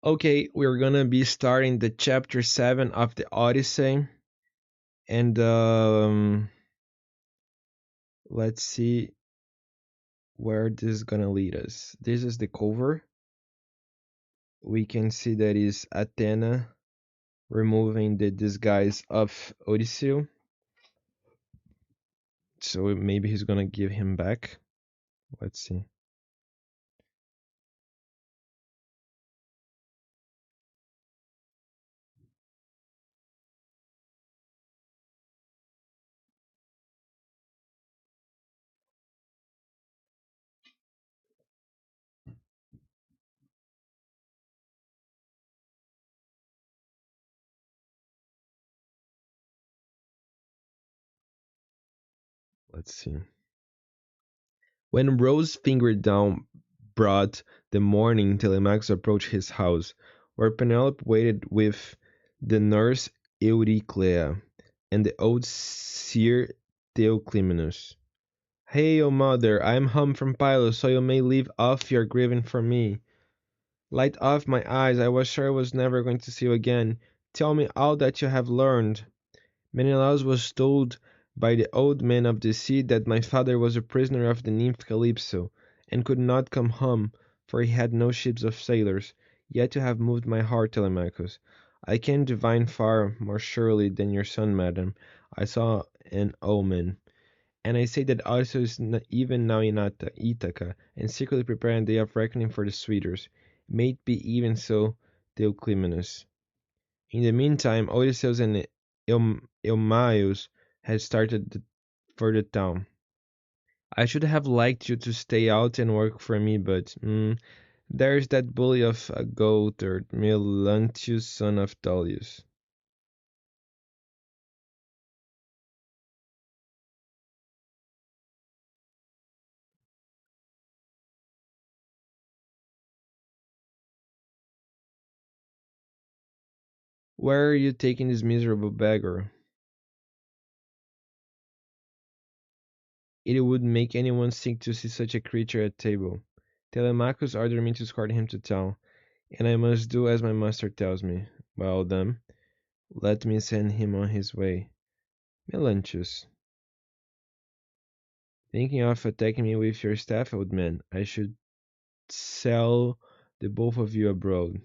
Okay, we're gonna be starting the chapter 7 of the Odyssey. And let's see where this is gonna lead us. This is the cover. We can see that is Athena removing the disguise of Odyssey. So maybe he's gonna give him back. Let's see. Let's see. When Rose fingered down brought the morning Telemachus approached his house, where Penelope waited with the nurse Euryclea and the old seer Theoclymenus. Hail, mother, I am home from Pylos, so you may leave off your grieving for me. Light off my eyes, I was sure I was never going to see you again. Tell me all that you have learned. Menelaus was told by the old man of the sea that my father was a prisoner of the nymph Calypso, and could not come home, for he had no ships of sailors. Yet you have moved my heart, Telemachus. I can divine far more surely than your son, madam. I saw an omen. And I say that also is even now in Ithaca, and secretly preparing a day of reckoning for the suitors. May it be even so, Theoclymenus. In the meantime, Odysseus and Eumaeus had started for the town. I should have liked you to stay out and work for me, but there's that bully of a goatherd, Melanthius, son of Dolius. Where are you taking this miserable beggar? It would make anyone sick to see such a creature at table. Telemachus ordered me to escort him to town, and I must do as my master tells me. Well, then, let me send him on his way. Melanthius, thinking of attacking me with your staff, old man, I should sell the both of you abroad,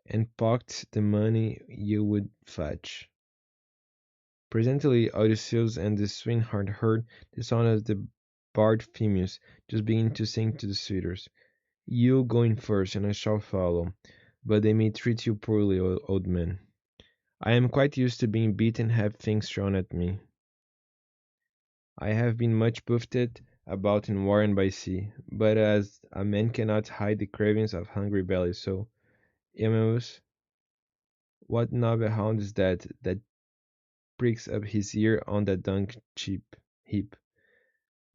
and pocket the money you would fetch. Presently Odysseus and the swineherd heard the sound of the bard Phemius just beginning to sing to the suitors. You go in first, and I shall follow, but they may treat you poorly, old man. I am quite used to being beaten and have things thrown at me. I have been much buffeted about in war and by sea, but as a man cannot hide the cravings of hungry belly, so, Emus, what noble hound is that pricks up his ear on that dung heap?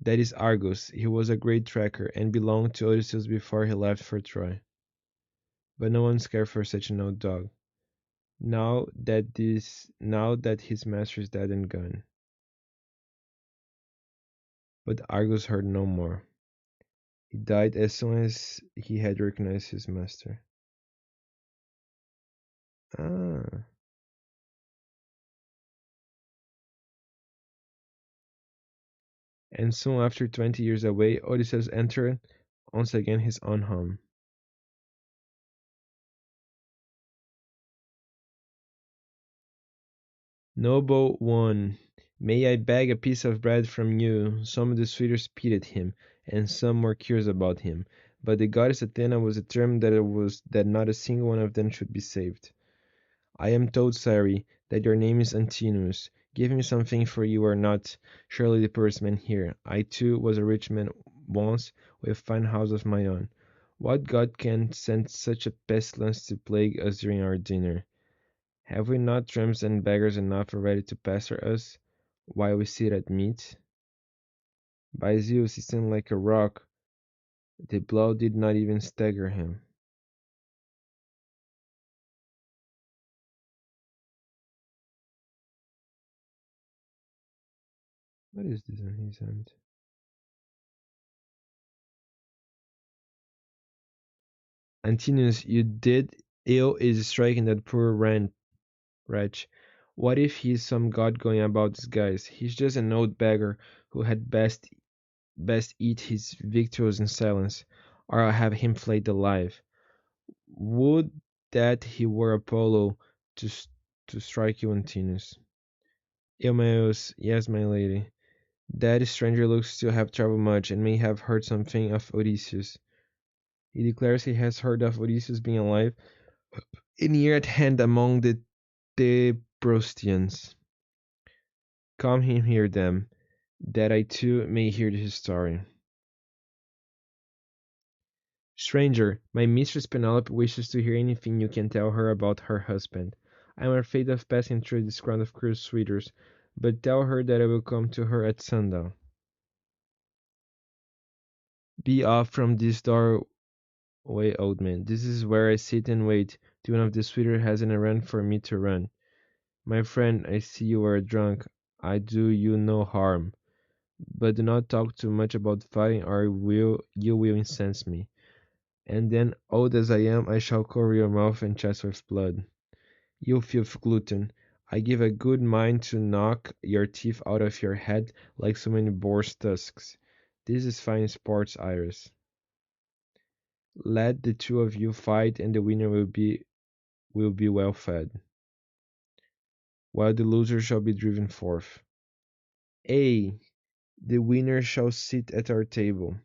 That is Argos. He was a great tracker, and belonged to Odysseus before he left for Troy. But no one's cared for such an old dog. Now that his master is dead and gone. But Argos heard no more. He died as soon as he had recognized his master. Ah. And soon after 20 years away, Odysseus entered once again his own home. Noble one, may I beg a piece of bread from you? Some of the suitors pitied him, and some were curious about him, but the goddess Athena was determined that not a single one of them should be saved. I am told, sire, that your name is Antinous. Give me something, for you are not surely the poorest man here. I too was a rich man once, with a fine house of my own. What god can send such a pestilence to plague us during our dinner? Have we not tramps and beggars enough already to pester us while we sit at meat? By Zeus, he seemed like a rock. The blow did not even stagger him. What is this on his hand? Antinous, you did Ill is striking that poor wretch. What if he's some god going about disguise? He's just an old beggar who had best eat his victuals in silence, or I'll have him flayed alive. Would that he were Apollo to to strike you, Antinous. Eumaeus, yes, my lady. That stranger looks to have travelled much, and may have heard something of Odysseus. He declares he has heard of Odysseus being alive and near at hand among the Thebrostians. Come him here, then, that I too may hear his story. Stranger, my mistress Penelope wishes to hear anything you can tell her about her husband. I am afraid of passing through this crowd of cruel suitors, but tell her that I will come to her at sundown. Be off from this doorway, old man. This is where I sit and wait till one of the suitors has an errand for me to run. My friend, I see you are drunk. I do you no harm, but do not talk too much about fighting, or you will incense me. And then, old as I am, I shall cover your mouth and chest with blood. You filth glutton, I give a good mind to knock your teeth out of your head like so many boar's tusks. This is fine sports, Iris. Let the two of you fight, and the winner will be well fed, while the loser shall be driven forth. Ay, the winner shall sit at our table,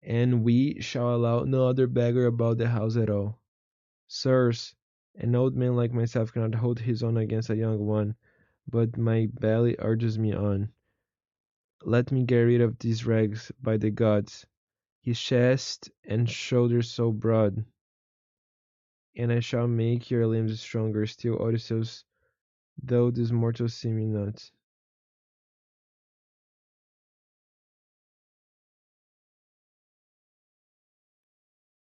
and we shall allow no other beggar about the house at all. Sirs, an old man like myself cannot hold his own against a young one, but my belly urges me on. Let me get rid of these rags, by the gods, his chest and shoulders so broad, and I shall make your limbs stronger still, Odysseus, though these mortals see me not.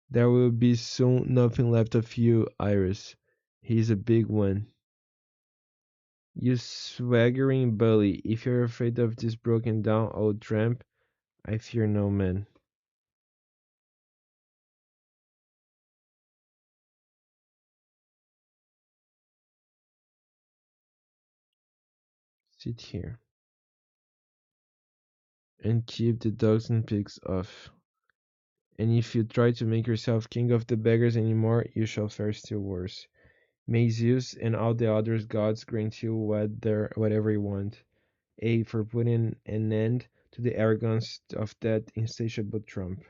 There will be soon nothing left of you, Iris. He is a big one. You swaggering bully, if you're afraid of this broken down old tramp, I fear no man. Sit here, and keep the dogs and pigs off. And if you try to make yourself king of the beggars any more, you shall fare still worse. May Zeus and all the other gods grant you whatever you want. A for putting an end to the arrogance of that insatiable trump.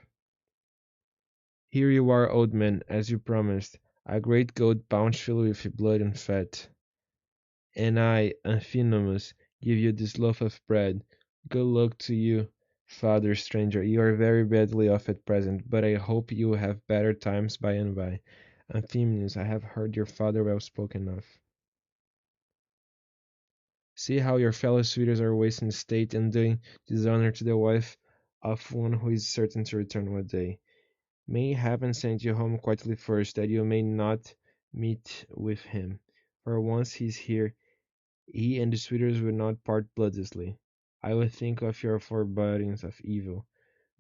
Here you are, old man, as you promised, a great goat pouch filled with blood and fat. And I, Amphinomus, give you this loaf of bread. Good luck to you, father stranger. You are very badly off at present, but I hope you will have better times by and by. Amphinomus, I have heard your father well spoken of. See how your fellow suitors are wasting state and doing dishonor to the wife of one who is certain to return one day. May heaven send you home quietly first, that you may not meet with him. For once he is here, he and the suitors will not part bloodlessly. I will think of your forebodings of evil,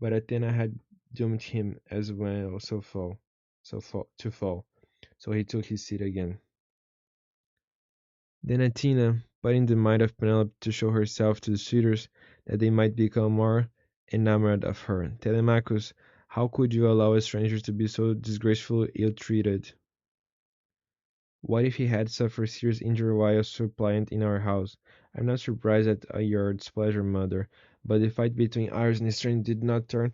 but Athena had doomed him as well to fall. So he took his seat again. Then Athena, put in the mind of Penelope to show herself to the suitors, that they might become more enamored of her. Telemachus, how could you allow a stranger to be so disgracefully ill-treated? What if he had suffered serious injury while suppliant in our house? I'm not surprised at your displeasure, mother, but the fight between ours and the stranger did not turn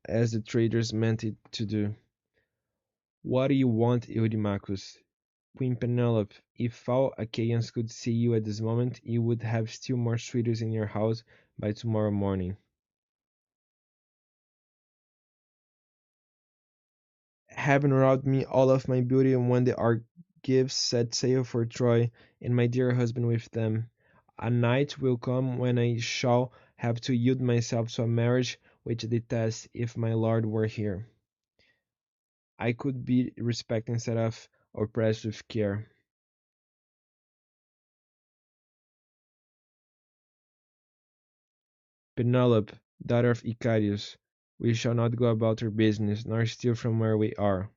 as the traitors meant it to do. What do you want, Eudymachus? Queen Penelope, if all Achaeans could see you at this moment, you would have still more suitors in your house by tomorrow morning. Heaven robbed me all of my beauty when the Argives set sail for Troy, and my dear husband with them. A night will come when I shall have to yield myself to a marriage which I detest. If my lord were here, I could be respected instead of oppressed with care. Penelope, daughter of Icarius, we shall not go about our business, nor steal from where we are.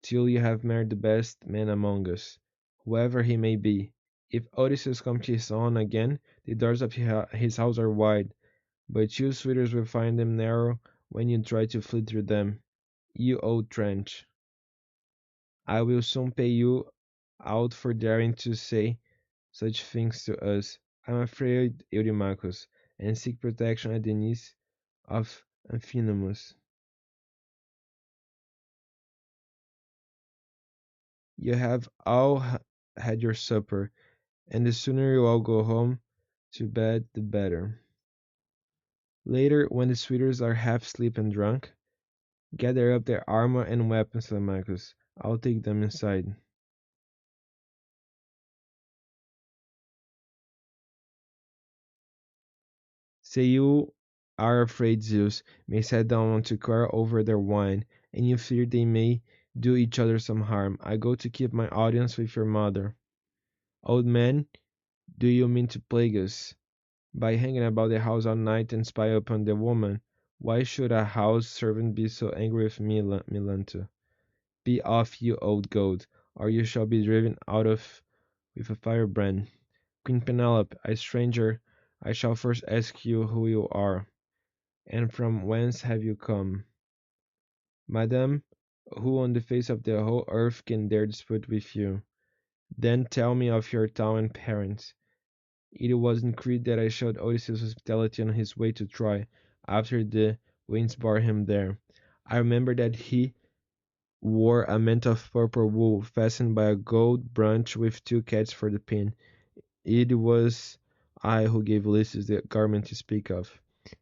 till you have married the best man among us, whoever he may be. If Odysseus comes to his own again, the doors of his house are wide, but you suitors will find them narrow when you try to flee through them. You old trench, I will soon pay you out for daring to say such things to us. I am afraid, Eurymachus, and seek protection at the knees of Amphinomus. You have all had your supper, and the sooner you all go home to bed, the better. Later, when the suitors are half asleep and drunk, gather up their armor and weapons, Telemachus. I'll take them inside. Say you are afraid Zeus may set down to quarrel over their wine, and you fear they may do each other some harm. I go to keep my audience with your mother. Old man, do you mean to plague us by hanging about the house all night and spy upon the woman? Why should a house servant be so angry with me, Milento? Be off, you old goat, or you shall be driven out of with a firebrand. Queen Penelope, a stranger, I shall first ask you who you are, and from whence have you come? Madam, who on the face of the whole earth can dare dispute with you? Then tell me of your town and parents. It was in Crete that I showed Odysseus hospitality on his way to Troy, after the winds bore him there. I remember that he wore a mantle of purple wool, fastened by a gold branch with two cats for the pin. It was I who gave Ulysses the garment you speak of.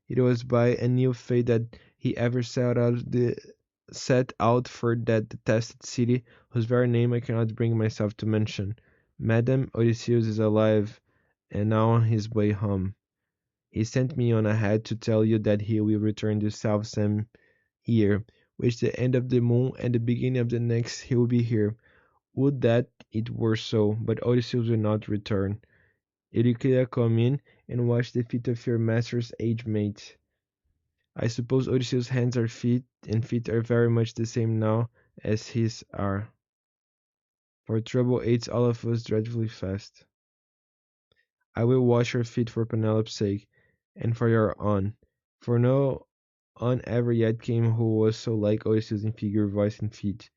It was by an ill fate that he ever set out for that detested city, whose very name I cannot bring myself to mention. Madam, Odysseus is alive, and now on his way home. He sent me on ahead to tell you that he will return this self-same year, which the end of the moon and the beginning of the next he will be here. Would that it were so, but Odysseus will not return. Euryclea, come in and wash the feet of your master's aged mate. I suppose Odysseus' hands are feet are very much the same now as his are, for trouble ates all of us dreadfully fast. I will wash your feet for Penelope's sake, and for your own, for no one ever yet came who was so like Odysseus in figure, voice, and feet.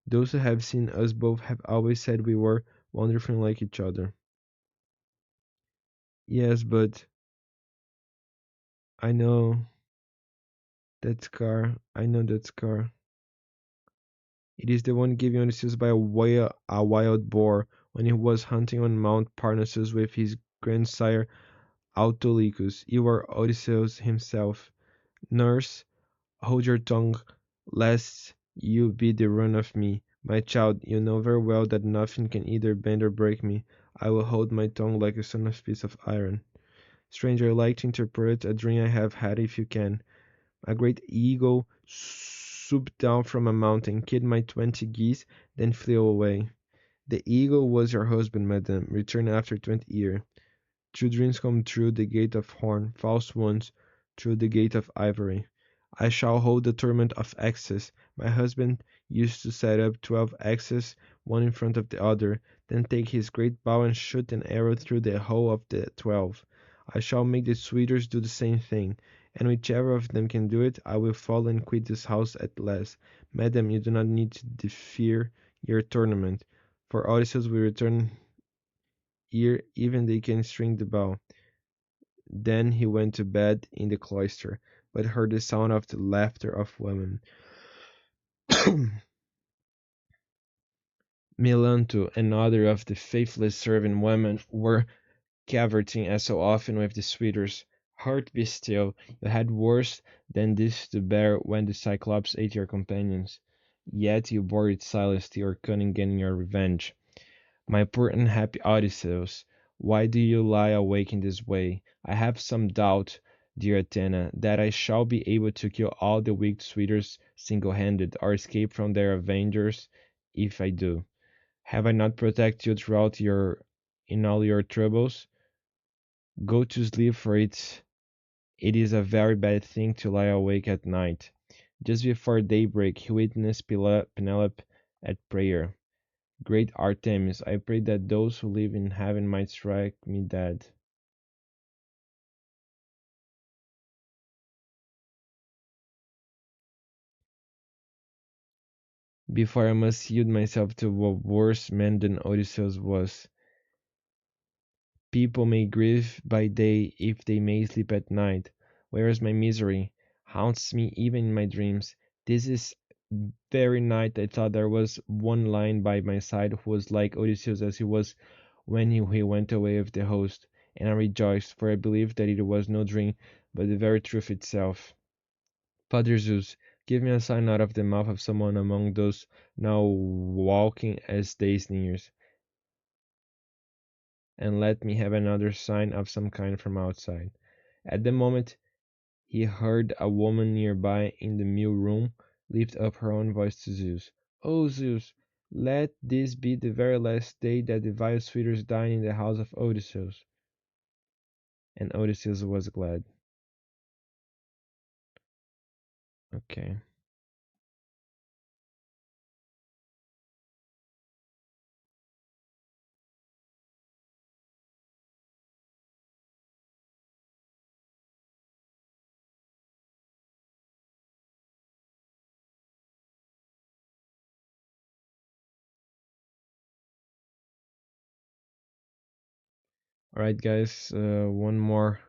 Those who have seen us both have always said we were wonderfully like each other. Yes, but I know I know that scar. It is the one given Odysseus by a wild boar when he was hunting on Mount Parnassus with his grandsire Autolycus. You are Odysseus himself. Nurse, hold your tongue, lest you be the ruin of me. My child, you know very well that nothing can either bend or break me. I will hold my tongue like a son of piece of iron. Stranger, like to interpret a dream I have had if you can. A great eagle swooped down from a mountain, killed my 20 geese, then flew away. The eagle was your husband, madame, returned after 20 years. True dreams come through the gate of horn, false ones through the gate of ivory. I shall hold the tournament of axes. My husband used to set up 12 axes, one in front of the other, then take his great bow and shoot an arrow through the whole of the 12. I shall make the suitors do the same thing, and whichever of them can do it, I will fall and quit this house at last. Madam, you do not need to fear your tournament, for Odysseus will return ere even they can string the bow. Then he went to bed in the cloister, but heard the sound of the laughter of women. Melanto and other of the faithless serving women were cavorting as so often with the suitors. Heart be still, you had worse than this to bear when the Cyclops ate your companions. Yet you bore it silence to your cunning and your revenge. My poor unhappy Odysseus, why do you lie awake in this way? I have some doubt, dear Athena, that I shall be able to kill all the weak suitors single-handed, or escape from their avengers if I do. Have I not protected you throughout in all your troubles? Go to sleep, for it is a very bad thing to lie awake at night. Just before daybreak he witnessed Penelope at prayer. Great Artemis, I pray that those who live in heaven might strike me dead. Before I must yield myself to a worse man than Odysseus was. People may grieve by day if they may sleep at night, whereas my misery haunts me even in my dreams. This is very night I thought there was one lying by my side who was like Odysseus as he was when he went away with the host, and I rejoiced, for I believed that it was no dream, but the very truth itself. Father Zeus, give me a sign out of the mouth of someone among those now walking as days nears, and let me have another sign of some kind from outside. At the moment he heard a woman nearby in the mill room lift up her own voice to Zeus. "O Zeus, let this be the very last day that the vile suitors dine in the house of Odysseus." And Odysseus was glad. Okay. Alright, guys, one more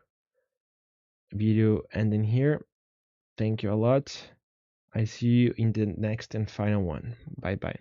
video ending here. Thank you a lot. I see you in the next and final one. Bye bye.